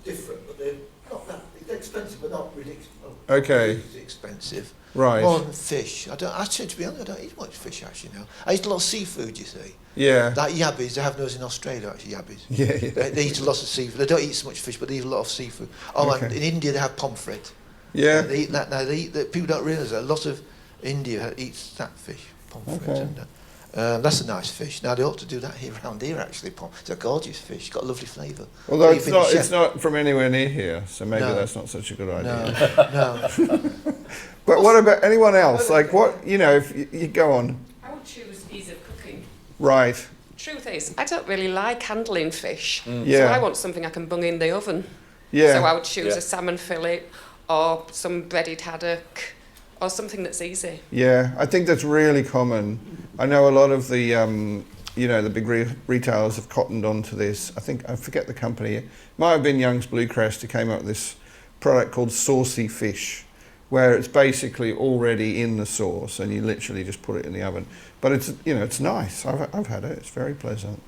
different, but they're not that... They're expensive, but not ridiculous. Okay. Expensive. Right. More than fish. Actually, to be honest, I don't eat much fish actually now. I eat a lot of seafood, you see. Yeah. Like yabbies, they have those in Australia actually, yabbies. Yeah. They eat a lot of seafood. They don't eat so much fish, but they eat a lot of seafood. Oh, Okay. and in India they have pomfret. Yeah. They eat that now. People don't realise that a lot of India eats that fish, pomfret. Okay. And that's a nice fish. Now they ought to do that here around here actually. It's a gorgeous fish. It's got a lovely flavour. Although Deep in the it's chef. not from anywhere near here, so maybe No. that's not such a good idea. No. But what about anyone else? Like what, if you go on. I would choose ease of cooking. Right. Truth is, I don't really like handling fish. Yeah. So I want something I can bung in the oven. Yeah. So I would choose Yeah. a salmon fillet or some breaded haddock or something that's easy. Yeah, I think that's really common. I know a lot of the, the big retailers have cottoned onto this. I forget the company. It might have been Young's Bluecrest who came up with this product called saucy fish, where it's basically already in the sauce and you literally just put it in the oven. But it's nice. I've had it. It's very pleasant.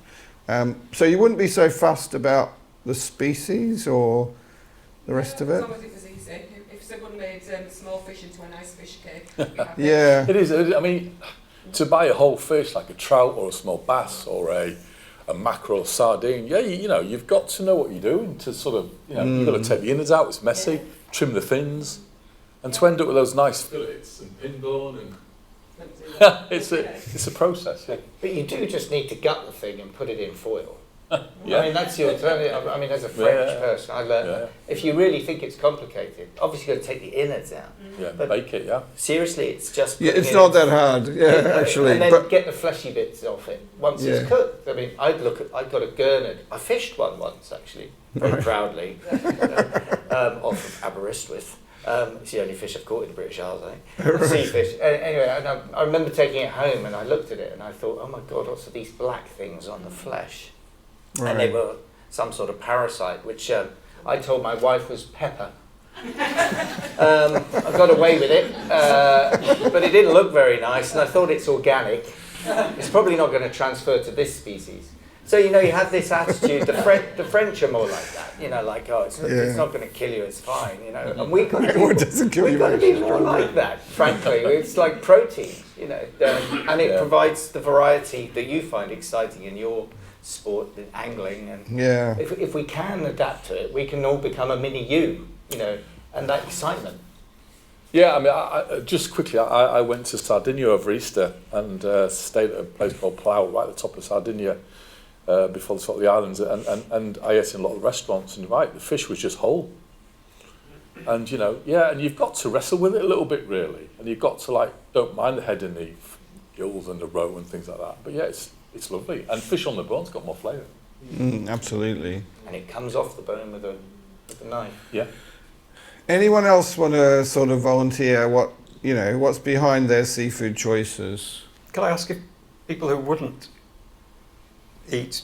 So you wouldn't be so fussed about the species or the rest of it? As long as it was easy. If someone made small fish into a nice fish cake, I'd be happy. Yeah. It is. I mean, to buy a whole fish like a trout or a small bass or a mackerel, sardine, you've got to know what you're doing to sort of, you've got to take the innards out. It's messy. Trim the fins, and to end up with those nice fillets and pin bone and it's a process. Yeah. But you do just need to gut the thing and put it in foil. Yeah. I mean, that's the alternative. I mean, as a French person, I learned if you really think it's complicated, obviously you've got to take the innards out. Yeah, But bake it, yeah. seriously, it's just... Yeah, it's putting not it that hard. Yeah, actually. And then But get the fleshy bits off it once Yeah. it's cooked. I mean, I got a gurnard. I fished one once, actually, very proudly, off of Aberystwyth. It's the only fish I've caught in the British Isles, I think. Sea fish. Anyway, and I remember taking it home and I looked at it and I thought, oh my God, what's these black things on the flesh? And they were some sort of parasite, which I told my wife was pepper. I got away with it, but it didn't look very nice, and I thought it's organic. It's probably not going to transfer to this species. So, you have this attitude, the French are more like that, like, oh, it's not going to kill you, it's fine, And we've got it doesn't kill you to very be more like that, frankly. It's like protein, and it provides the variety that you find exciting in your sport, in angling, and if we can adapt to it, we can all become a mini you, and that excitement. Yeah, I mean, I just quickly, I went to Sardinia over Easter and stayed at a place called Plough, right at the top of Sardinia, before the top of the islands, and I ate in a lot of restaurants, and the fish was just whole. And, and you've got to wrestle with it a little bit, really, and you've got to, don't mind the head and the gills and the roe and things like that, but yeah, it's lovely, and fish on the bone's got more flavour. Absolutely. And it comes off the bone with a knife. Yeah. Anyone else want to sort of volunteer what's behind their seafood choices? Can I ask if people who wouldn't eat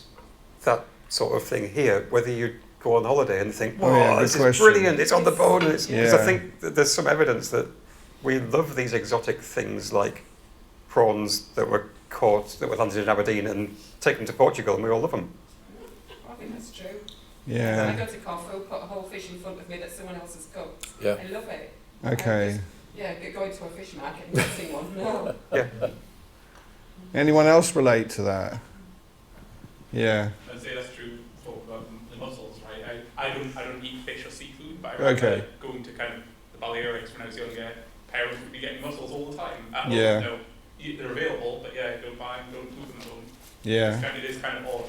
that sort of thing here, whether you go on holiday and think, "Wow, this is brilliant! It's on the bone." Because I think that there's some evidence that we love these exotic things like prawns that were landed in Aberdeen and taken to Portugal, and we all love them. I think that's true. Yeah. When I go to Corfu, put a whole fish in front of me that someone else has cooked. Yeah. I love it. Okay. Going to a fish market and getting one. No. Yeah. Anyone else relate to that? Yeah. I'd say that's true for the mussels, right? I don't eat fish or seafood, but I remember going to kind of the Balearics when I was younger. Parents would be getting mussels all the time. They're available, but don't buy them, don't cook them at home. Yeah. It is kind of odd.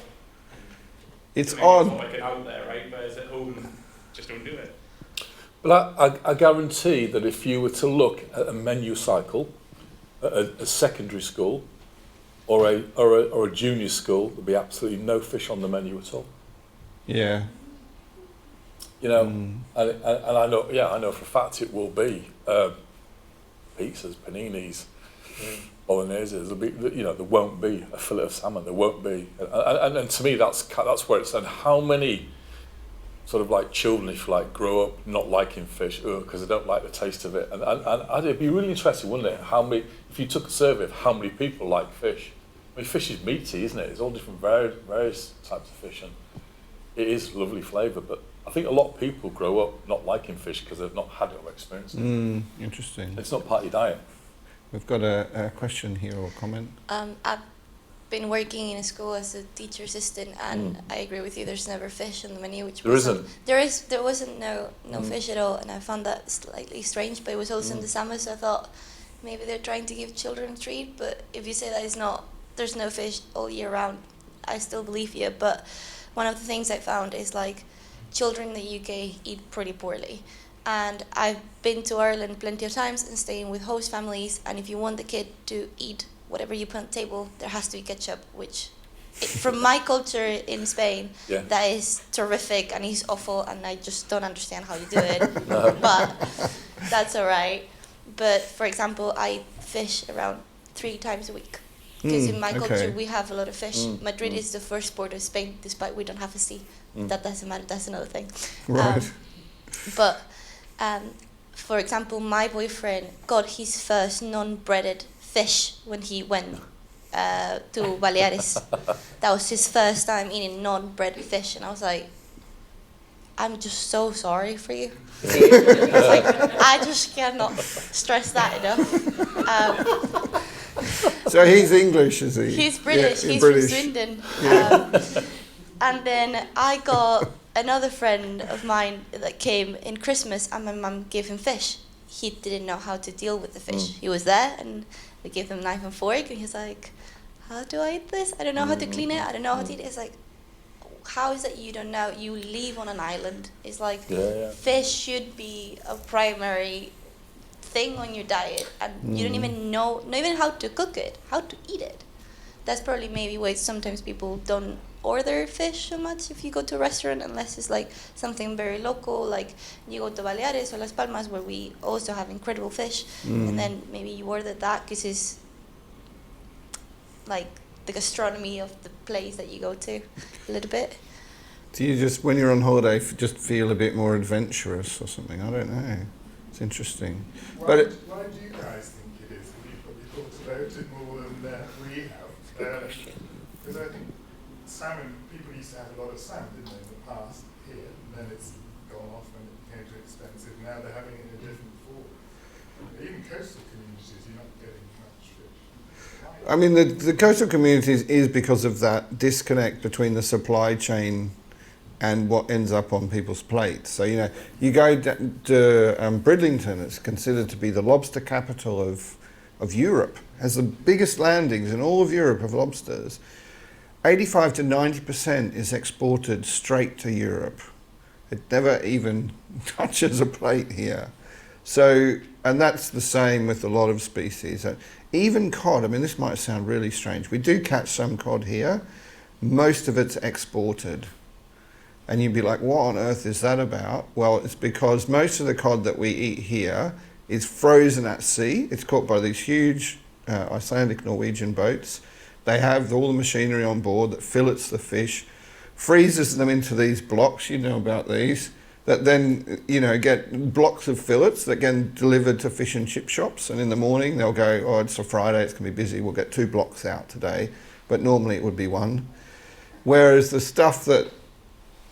It's It's odd. not like it out there, right? But as at home, just don't do it. But I guarantee that if you were to look at a menu cycle at a secondary school or a junior school, there'd be absolutely no fish on the menu at all. Yeah. And I know for a fact it will be pizzas, paninis, bolognese. There'll be, there won't be a fillet of salmon. There won't be, and to me that's where it's. And how many sort of like children, if you like, grow up not liking fish because they don't like the taste of it. And it'd be really interesting, wouldn't it? How many, if you took a survey of how many people like fish. I mean, fish is meaty, isn't it? It's all different various types of fish, and it is lovely flavour, but I think a lot of people grow up not liking fish because they've not had it or experienced it. Interesting. It's not part of your diet. We've got a question here or comment. I've been working in a school as a teacher assistant, and I agree with you. There's never fish on the menu, which There isn't. There wasn't no fish at all, and I found that slightly strange. But it was also in the summer, so I thought maybe they're trying to give children a treat. But if you say that there's no fish all year round, I still believe you. But one of the things I found is like children in the UK eat pretty poorly. And I've been to Ireland plenty of times and staying with host families, and if you want the kid to eat whatever you put on the table, there has to be ketchup, which from my culture in Spain, that is terrific and is awful, and I just don't understand how you do it. But that's all right. But for example, I eat fish around 3 times a week. Because in my culture, we have a lot of fish. Madrid is the first port of Spain, despite we don't have a sea. That doesn't matter, that's another thing. Right. But for example, my boyfriend got his first non-breaded fish when he went to Baleares. That was his first time eating non-breaded fish, and I was like, I'm just so sorry for you. It's like, I just cannot stress that enough. So he's English, is he? He's British. Yeah, he's British. from Swindon. And then I got another friend of mine that came in Christmas, and my mum gave him fish. He didn't know how to deal with the fish. He was there, and we gave him a knife and fork, and he's like, how do I eat this? I don't know how to clean it. I don't know how to eat it. It's like, how is it you don't know? You live on an island. It's like, fish should be a primary thing on your diet, and you don't even know, not even how to cook it, how to eat it. That's probably maybe why sometimes people don't order fish so much if you go to a restaurant, unless it's like something very local, like you go to Baleares or Las Palmas, where we also have incredible fish, and then maybe you order that because it's like the gastronomy of the place that you go to a little bit. Do you just, when you're on holiday, just feel a bit more adventurous or something? I don't know. It's interesting. Why do you guys think it is? Have you probably thought about it more than we have? Because I think salmon, people used to have a lot of salmon, didn't they, in the past here, and then it's gone off when it became too expensive. Now they're having it in a different form. Even coastal communities, you're not getting much fish. I mean, the coastal communities is because of that disconnect between the supply chain and what ends up on people's plates. So, you know, you go to Bridlington, it's considered to be the lobster capital of Europe, has the biggest landings in all of Europe of lobsters. 85 to 90% is exported straight to Europe. It never even touches a plate here. So, and that's the same with a lot of species. Even cod, I mean, this might sound really strange. We do catch some cod here. Most of it's exported. And you'd be like, what on earth is that about? Well, it's because most of the cod that we eat here is frozen at sea. It's caught by these huge Icelandic Norwegian boats. They have all the machinery on board that fillets the fish, freezes them into these blocks, you know about these, that then, you know, get blocks of fillets that get delivered to fish and chip shops. And in the morning they'll go, oh, it's a Friday, it's going to be busy, we'll get 2 blocks out today. But normally it would be 1. Whereas the stuff that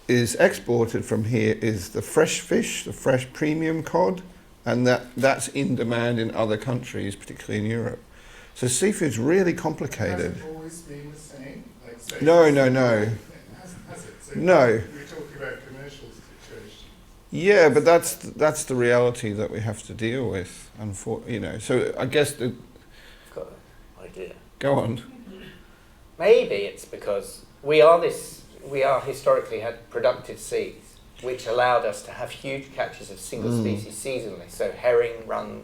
is exported from here is the fresh fish, the fresh premium cod, and that's in demand in other countries, particularly in Europe. So seafood's really complicated. Has it always been the same? Like, say, No. Has it? So No. We're talking about commercial situations. Yeah, but that's the reality that we have to deal with, you know. So I guess I've got an idea. Go on. Maybe it's because we are historically had productive seas, which allowed us to have huge catches of single species seasonally. So herring run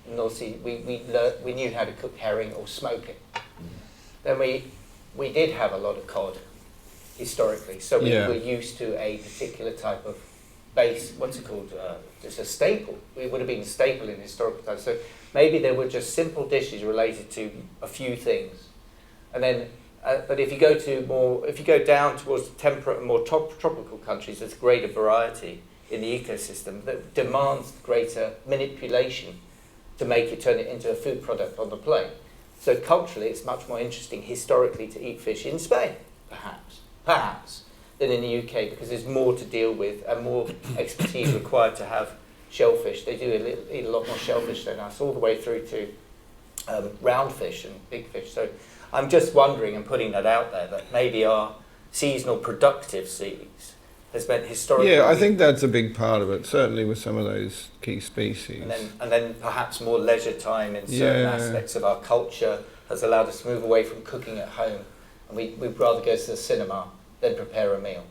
in North Sea, we knew how to cook herring or smoke it. Then we did have a lot of cod historically, so we were used to a particular type of base. What's it called? Just a staple. It would have been a staple in historical times. So maybe there were just simple dishes related to a few things, and then. But if you go down towards the temperate and more tropical countries, there's greater variety in the ecosystem that demands greater manipulation to turn it into a food product on the plate. So culturally, it's much more interesting historically to eat fish in Spain, perhaps. than in the UK because there's more to deal with and more expertise required to have shellfish. They do eat a lot more shellfish than us, all the way through to round fish and big fish. So I'm just wondering and putting that out there that maybe our seasonal productive seas has meant historically... Yeah, I think that's a big part of it, certainly with some of those key species. And then perhaps more leisure time in certain aspects of our culture has allowed us to move away from cooking at home. And we'd rather go to the cinema than prepare a meal.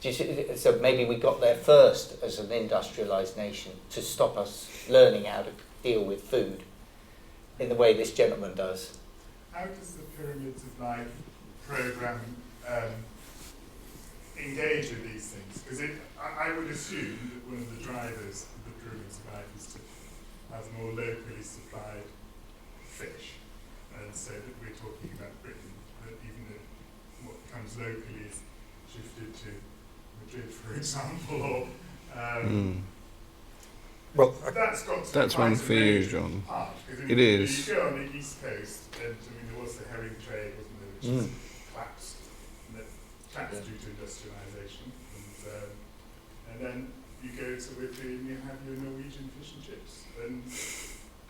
Do you see, so maybe we got there first as an industrialised nation to stop us learning how to deal with food in the way this gentleman does. How does the Pyramids of Life programme engage with these things? Because I would assume that one of the drivers of the Pyramids of Life is to have more locally supplied fish. And so that we're talking about Britain, that even though what comes locally is shifted to Madrid, for example, or well, that's one for you, John. Part, it is. You go on the East Coast, and there was the herring trade, wasn't there, which collapsed, and that collapsed due to industrialisation. And then you go to Whitby and you have your Norwegian fish and chips.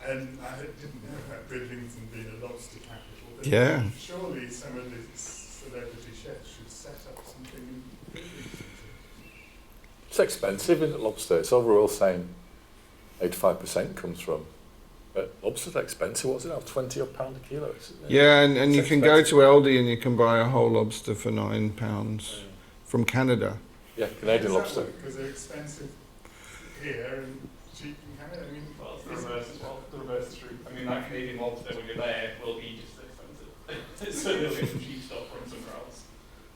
And I didn't know about Bridlington being a lobster capital. But surely some of the celebrity chefs should set up something in Bridlington. It's expensive, isn't it, lobster? It's overall saying 85% comes from. But lobster's expensive. What's it now? £20 a kilo. Yeah, and you can go to Aldi and you can buy a whole lobster for £9 from Canada. Yeah, Canadian lobster. Because they're expensive here and cheap in Canada. I mean, well, it's the reverse as well. The reverse is true. I mean, that Canadian lobster when you're there will be just expensive. So they'll get some cheap stuff from somewhere else.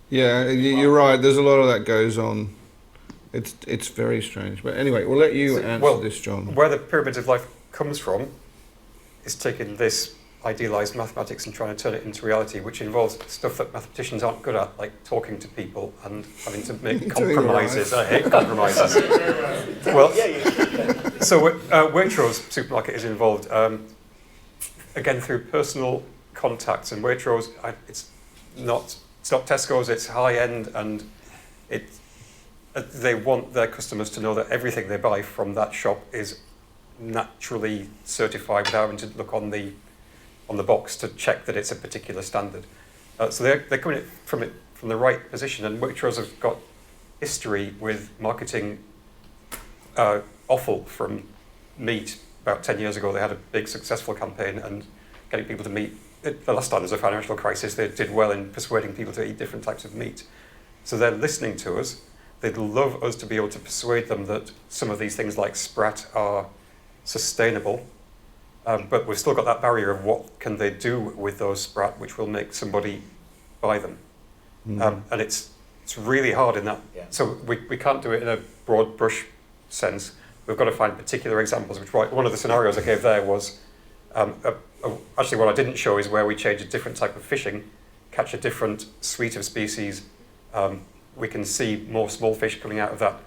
Yeah, you're right. There's a lot of that goes on. It's very strange. But anyway, we'll let you answer this, John. Where the Pyramids of Life comes from is taking this idealised mathematics and trying to turn it into reality, which involves stuff that mathematicians aren't good at, like talking to people and having to make compromises. I hate compromises. So Waitrose supermarket is involved, again, through personal contacts. And Waitrose, it's not Tesco's, it's high-end, and they want their customers to know that everything they buy from that shop is naturally certified without having to look on the box to check that it's a particular standard. So they're coming from it from the right position, and Waitrose have got history with marketing offal from meat. About 10 years ago, they had a big successful campaign and getting people to meat. The last time there was a financial crisis, they did well in persuading people to eat different types of meat. So they're listening to us. They'd love us to be able to persuade them that some of these things like sprat are sustainable, but we've still got that barrier of what can they do with those sprat which will make somebody buy them. And it's really hard in that. Yeah. So we can't do it in a broad brush sense. We've got to find particular examples. Which one of the scenarios I gave there was, actually what I didn't show is where we change a different type of fishing, catch a different suite of species. We can see more small fish coming out of that.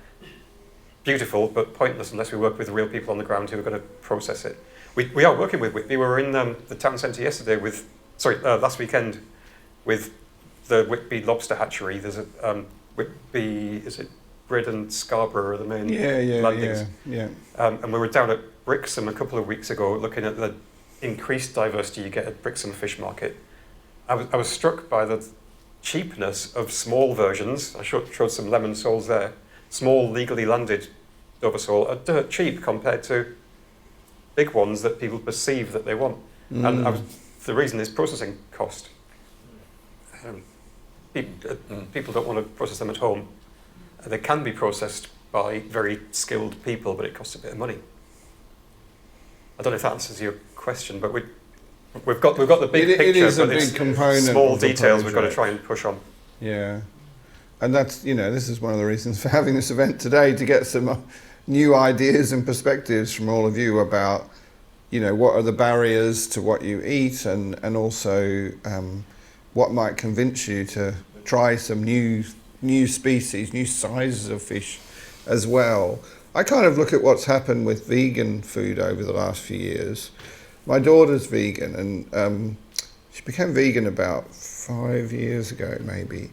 Beautiful, but pointless unless we work with the real people on the ground who are going to process it. We are working with Whitby. We were in the town centre yesterday last weekend with the Whitby lobster hatchery. There's a Whitby, is it Brid and Scarborough are the main landings. Yeah. And we were down at Brixham a couple of weeks ago looking at the increased diversity you get at Brixham Fish Market. I was struck by the cheapness of small versions. I showed some lemon soles there. Small, legally landed Dover sole are dirt cheap compared to big ones that people perceive that they want. And the reason is processing cost. People don't want to process them at home. They can be processed by very skilled people, but it costs a bit of money. I don't know if that answers your question, but we've got the big picture, it is but a big component. Small details we've got to try and push on. Yeah, and that's this is one of the reasons for having this event today, to get some new ideas and perspectives from all of you about what are the barriers to what you eat, and also what might convince you to try some new species, new sizes of fish as well. I kind of look at what's happened with vegan food over the last few years. My daughter's vegan, and she became vegan about 5 years ago, maybe.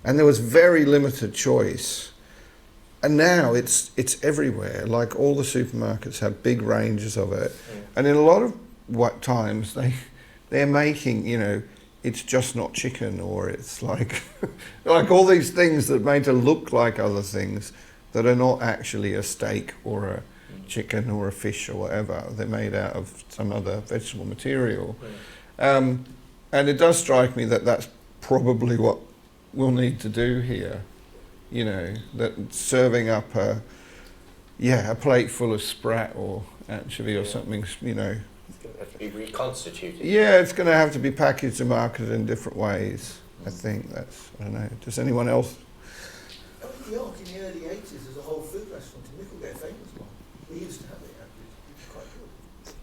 and there was very limited choice. And now it's everywhere. Like all the supermarkets have big ranges of it, and in a lot of times they're making, you know, it's just not chicken, or it's like like all these things that made to look like other things that are not actually a steak or a chicken or a fish or whatever. They're made out of some other vegetable material. And it does strike me that that's probably what we'll need to do here. You know, that serving up a plate full of sprat or anchovy or something, you know. It's going to have to be reconstituted. Yeah, it's going to have to be packaged and marketed in different ways. I think that's, I don't know. Does anyone else? In New York in the early 80s, there's a whole food restaurant in Micklegate, famous one. We used to have it, which is quite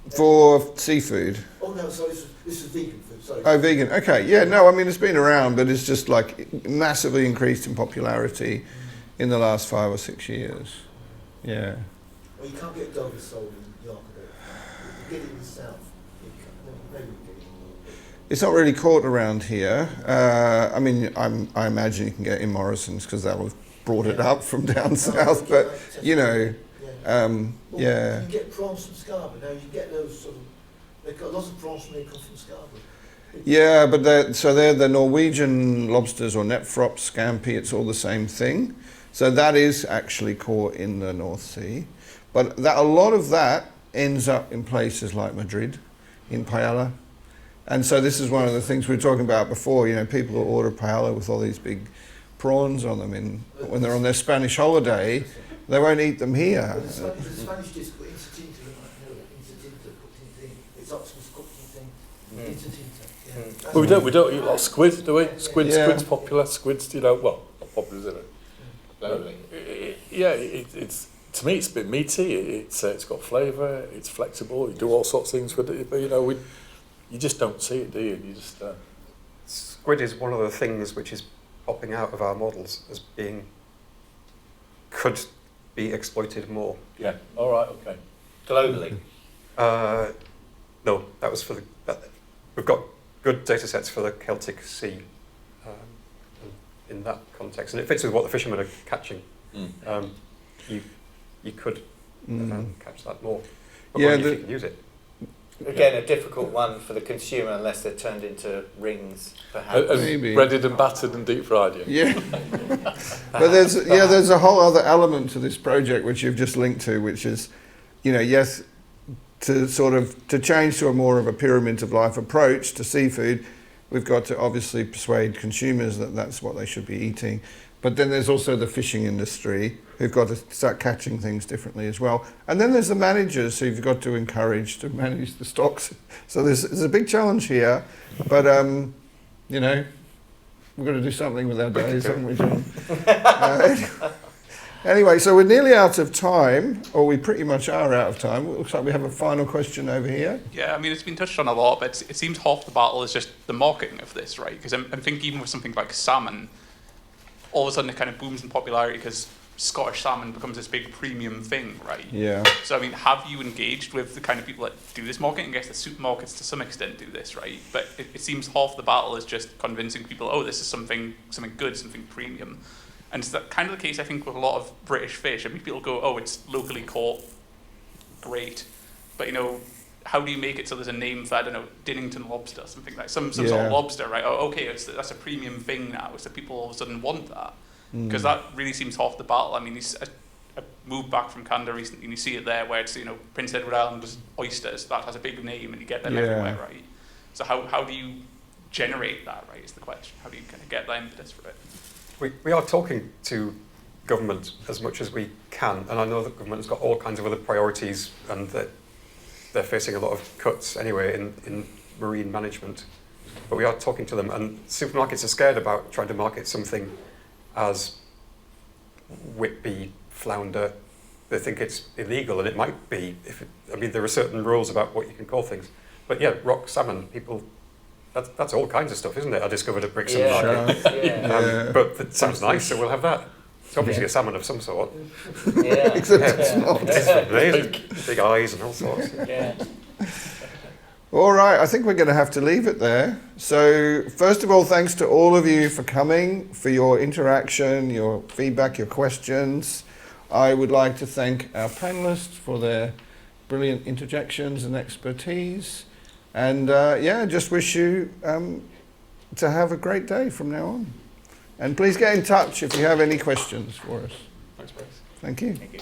good. For seafood? Oh no, sorry, this is vegan food, sorry. Oh, vegan, okay. Yeah, no, I mean, it's been around, but it's just like massively increased in popularity in the last 5 or 6 years. Yeah. Well, you can't get Dover sold in York, you get it in the south. Maybe we get it in the It's not really caught around here. I mean, I imagine you can get it in Morrison's because they'll have brought it up from down south, but, you know, You get prawns from Scarborough now. You get those sort of. They've got lots of prawns from Scarborough. Yeah, but they're the Norwegian lobsters or netfrops, scampi. It's all the same thing. So that is actually caught in the North Sea, but a lot of that ends up in places like Madrid, in paella, and so this is one of the things we were talking about before. You know, people who order paella with all these big prawns on them when they're on their Spanish holiday. They won't eat them here. Well, the Spanish dish put insatinta, it's Oxford's cooking thing. Insatinta. But we don't eat a lot of squid, do we? Squid's popular. Squid's, you know, well, not popular, is it? Globally. It's to me, it's a bit meaty. It's got flavour. It's flexible. You do all sorts of things with it, but you know, you just don't see it, do you? You just. Squid is one of the things which is popping out of our models as being could be exploited more. Yeah. All right. Okay. Globally. No, that was for we've got good data sets for the Celtic Sea in that context, and it fits with what the fishermen are catching. You could catch that more. But Yeah, you can use it. Again, a difficult one for the consumer unless they're turned into rings, perhaps. Maybe. Breaded and battered and deep fried. Yeah. But there's a whole other element to this project which you've just linked to, which is, you know, yes, to change to a more of a pyramid of life approach to seafood, we've got to obviously persuade consumers that that's what they should be eating. But then there's also the fishing industry who've got to start catching things differently as well. And then there's the managers who you've got to encourage to manage the stocks. So there's a big challenge here. But, you know, we've got to do something with our days, haven't we, John? Anyway, so we're nearly out of time, or we pretty much are out of time. It looks like we have a final question over here. Yeah, I mean, it's been touched on a lot, but it seems half the battle is just the marketing of this, right? Because I'm thinking even with something like salmon, all of a sudden it kind of booms in popularity because Scottish salmon becomes this big premium thing, right? Yeah. So, I mean, have you engaged with the kind of people that do this marketing? I guess the supermarkets to some extent do this, right? But it seems half the battle is just convincing people, oh, this is something good, something premium. And it's that kind of the case, I think, with a lot of British fish. I mean, people go, oh, it's locally caught, great. But, you know, how do you make it so there's a name for, I don't know, Dinnington lobster, something like some sort of lobster, right? Oh, okay, that's a premium thing now, so people all of a sudden want that. Because that really seems half the battle. I mean, I moved back from Canada recently, and you see it there where it's, you know, Prince Edward Island was oysters, that has a big name, and you get them everywhere, right? So how do you generate that, right, is the question. How do you kind of get that impetus for it? We are talking to government as much as we can, and I know that government has got all kinds of other priorities, and that they're facing a lot of cuts anyway in marine management. But we are talking to them, and supermarkets are scared about trying to market something as whitby, flounder. They think it's illegal, and it might be. I mean, there are certain rules about what you can call things. But yeah, rock salmon, people. That's all kinds of stuff, isn't it? I discovered at Brixton Market. But it sounds nice, so we'll have that. It's obviously a salmon of some sort. Except it's not. It's amazing. Big eyes and all sorts. Yeah. All right, I think we're going to have to leave it there. So first of all, thanks to all of you for coming, for your interaction, your feedback, your questions. I would like to thank our panelists for their brilliant interjections and expertise. And just wish you to have a great day from now on. And please get in touch if you have any questions for us. Thanks, Bryce. Thank you. Thank you.